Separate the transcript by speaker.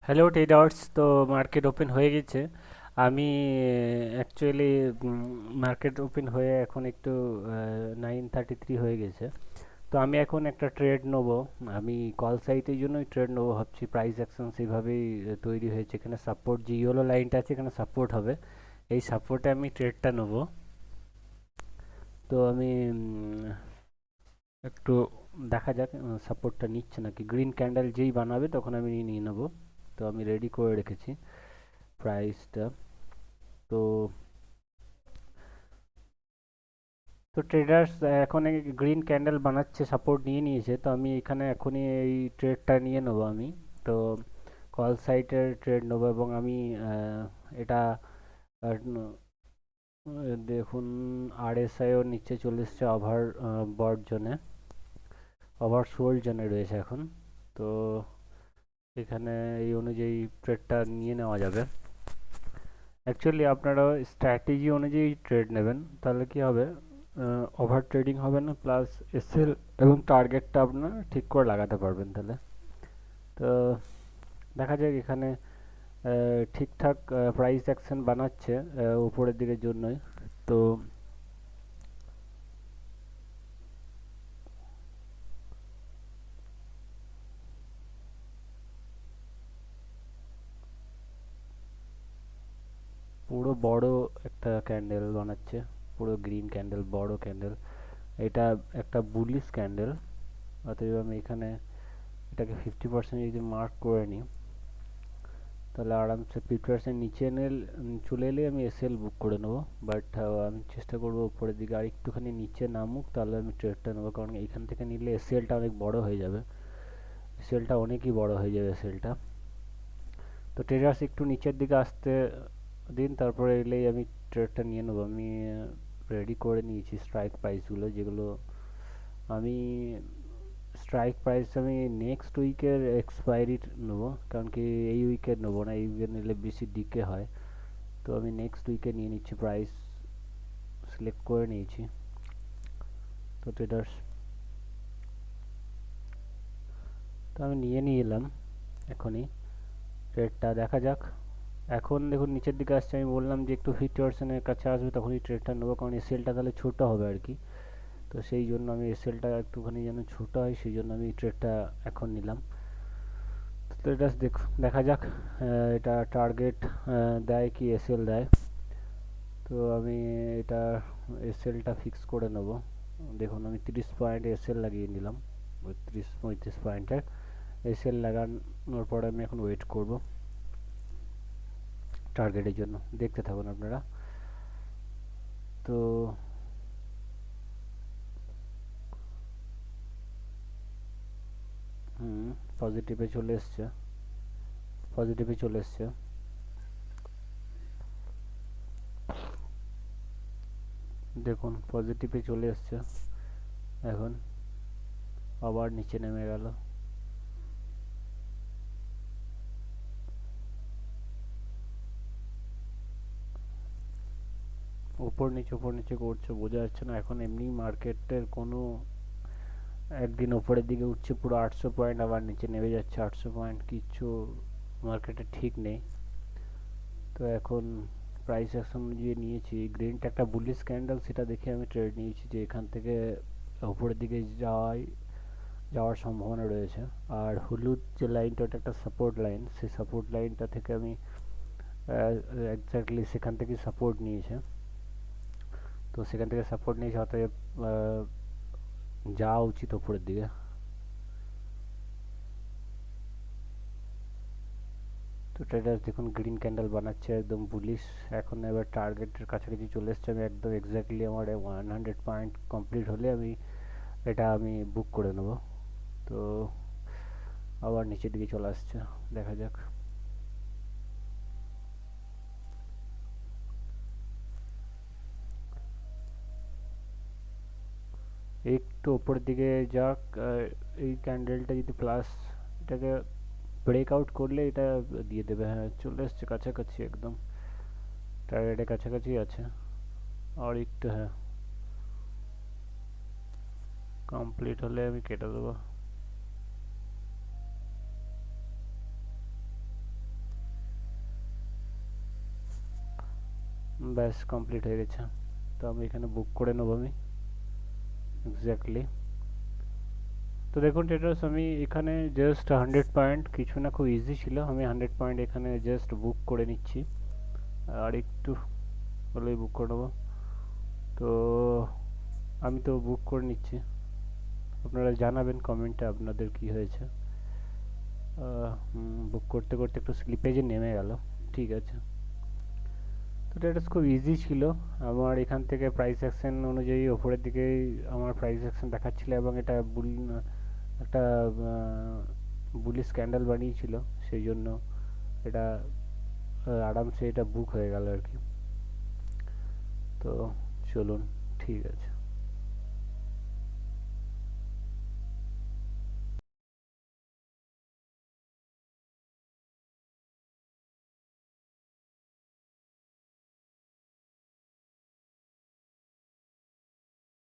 Speaker 1: Hello traders, তো market open হয়ে গেছে। আমি অ্যাকচুয়ালি মার্কেট ওপেন হয়ে এখন একটু 9:33 হয়ে গেছে। তো আমি এখন একটা ট্রেড নেবো। আমি কল সাইটের জন্যই ট্রেড নেবো ভাবছি। প্রাইস অ্যাকশন সেইভাবেই তৈরি হয়েছে। এখানে সাপোর্ট, যে ইয়েলো লাইনটা আছে এখানে সাপোর্ট হবে। এই সাপোর্টে আমি ট্রেডটা নেবো। তো আমি একটু দেখা যাক সাপোর্টটা নিচ্ছে নাকি। গ্রিন ক্যান্ডেল যেই বানাবে তখন আমি নিয়ে নেবো। তো আমি রেডি করে রেখেছি প্রাইসটা। তো তো ট্রেডার্স এখন গ্রিন ক্যান্ডেল বানাচ্ছে, সাপোর্ট নিয়ে নিয়েছে। তো আমি এখানে এখনই এই ট্রেডটা নিয়ে নেবো আমি। তো কল সাইটের ট্রেড নেবো এবং আমি এটা দেখুন, আরএসআইও নিচে চলে এসছে, ওভার বট জোনে, ওভার সোল্ড জোনে রয়েছে এখন। তো এখানে এই অনুযায়ী ট্রেডটা নিয়ে নেওয়া যাবে। অ্যাকচুয়ালি আপনারা স্ট্র্যাটেজি অনুযায়ী ট্রেড নেবেন, তাহলে কি হবে, ওভার ট্রেডিং হবে না, প্লাস এসএল এবং টার্গেটটা আপনার ঠিক করে লাগাতে পারবেন তাহলে। তো দেখা যাক এখানে ঠিকঠাক প্রাইস অ্যাকশন বানাচ্ছে উপরের দিকের জন্যই। তো পুরো বড় একটা ক্যান্ডেল বানাচ্ছে, পুরো গ্রিন ক্যান্ডেল, বড় ক্যান্ডেল। এটা একটা বুলিশ ক্যান্ডেল। অতএব আমি এখানে এটাকে 50% যদি মার্ক করে নিই, তাহলে আরামসে 50% নিচে এনে চলে এলে আমি এসএল বুক করে নেবো। বাট আমি চেষ্টা করবো উপরের দিকে আর একটুখানি নিচে নামুক, তাহলে আমি ট্রেডটা নেবো। কারণ এইখান থেকে নিলে এসএলটা অনেক বড় হয়ে যাবে, এসএলটা অনেকই বড় হয়ে যাবে এসএলটা। তো ট্রেডার্স একটু নিচের দিকে আসতে দিন, তারপরে এলেই আমি ট্রেডটা নিয়ে নেবো। আমি রেডি করে নিয়েছি স্ট্রাইক প্রাইসগুলো, যেগুলো আমি স্ট্রাইক প্রাইস আমি নেক্সট উইকের এক্সপায়ারি নেবো। কারণ কি এই উইকে নেবো না, এই উইকে নিলে বেশি ডিকে হয়। তো আমি নেক্সট উইকে নিয়ে নিচ্ছি, প্রাইস সিলেক্ট করে নিয়েছি। তো ট্রেডার্স, তো আমি নিয়ে এলাম এখনই ট্রেডটা। দেখা যাক। এখন দেখুন নিচের দিকে আসছে, আমি বললাম যে একটু 50%-এর কাছে আসবে তখনই ট্রেডটা নেবো, কারণ এসএলটা তাহলে ছোটো হবে আর কি। তো সেই জন্য আমি এসএলটা একটুখানি যেন ছোটো হয়, সেই জন্য আমি ট্রেডটা এখন নিলাম। তো এটা দেখা যাক এটা টার্গেট দেয় কি এসএল দেয়। তো আমি এটা এসএলটা ফিক্স করে নেব। দেখুন আমি 30 পয়েন্ট এসএল লাগিয়ে নিলাম, 30-35 পয়েন্টের এসএল লাগানোর পরে আমি এখন ওয়েট করব টার্গেটের জন্য। দেখতে থাকুন আপনারা। তো হুম, পজিটিভে চলে এসছে, পজিটিভে চলে এসছে। দেখুন পজিটিভে চলে এসছে এখন, আবার নিচে নেমে গেল। উপর নিচে করছে, বোঝা যাচ্ছে না এখন। এমনি মার্কেটের কোনো একদিন উপরের দিকে উঠছে পুরো 800 পয়েন্ট, আবার নিচে নেমে যাচ্ছে 800 পয়েন্ট, কিচ্ছু মার্কেটে ঠিক নেই। তো এখন প্রাইস অ্যাকশন অনুযায়ী নিয়েছি। গ্রিনটা একটা বুলিশ ক্যান্ডেল, সেটা দেখে আমি ট্রেড নিয়েছি যে এখান থেকে উপরের দিকে যাওয়ার সম্ভাবনা রয়েছে। আর হলুদ যে লাইনটা, ওটা একটা সাপোর্ট লাইন, সেই সাপোর্ট লাইনটা থেকে আমি এক্স্যাক্টলি সেখান থেকে সাপোর্ট নিয়েছে। তো সেখান থেকে সাপোর্ট নিয়েছে, অতএব যাওয়া উচিত উপরের দিকে। তো ট্রেডার্স দেখুন গ্রিন ক্যান্ডেল বানাচ্ছে, একদম বুলিশ। এখন এবার টার্গেটের কাছাকাছি চলে এসছে। আমি একদম এক্স্যাক্টলি আমার 100 পয়েন্ট কমপ্লিট হলে আমি বুক করে নেব। তো আবার নিচের দিকে চলে আসছে, দেখা যাক। একটু উপরের দিকে যাক। এই ক্যান্ডেলটা যদি প্লাস এটাকে ব্রেকআউট করলে এটা দিয়ে দেবে। হ্যাঁ, চলে এসছে কাছাকাছি, একদম টার্গেটের কাছাকাছি আছে। আর একটু, হ্যাঁ, কমপ্লিট হলে আমি কেটে দেবো। ব্যাস কমপ্লিট হয়ে গেছে। তো আমি এখানে বুক করে নেবো আমি এক্স্যাক্টলি। তো দেখুন ট্রেডার্স, আমি এখানে জাস্ট 100 পয়েন্ট, কিছু না, খুব ইজি ছিল। আমি 100 পয়েন্ট এখানে জাস্ট বুক করে নিচ্ছি, আর একটু হলেই বুক করে নেবো। তো আমি তো বুক করে নিচ্ছি, আপনারা জানাবেন কমেন্টে আপনাদের কি হয়েছে। বুক করতে করতে একটু স্লিপেজে নেমে গেল, ঠিক আছে। তো এটা খুব ইজি ছিল। আমার এখান থেকে প্রাইস অ্যাকশন অনুযায়ী ওপরের দিকে আমার প্রাইস অ্যাকশন দেখাচ্ছিল, এবং এটা একটা বুলিশ ক্যান্ডেল বানিয়েছিল, সেই জন্য এটা আরামসে এটা বুক হয়ে গেল আর কি। তো চলুন, ঠিক আছে।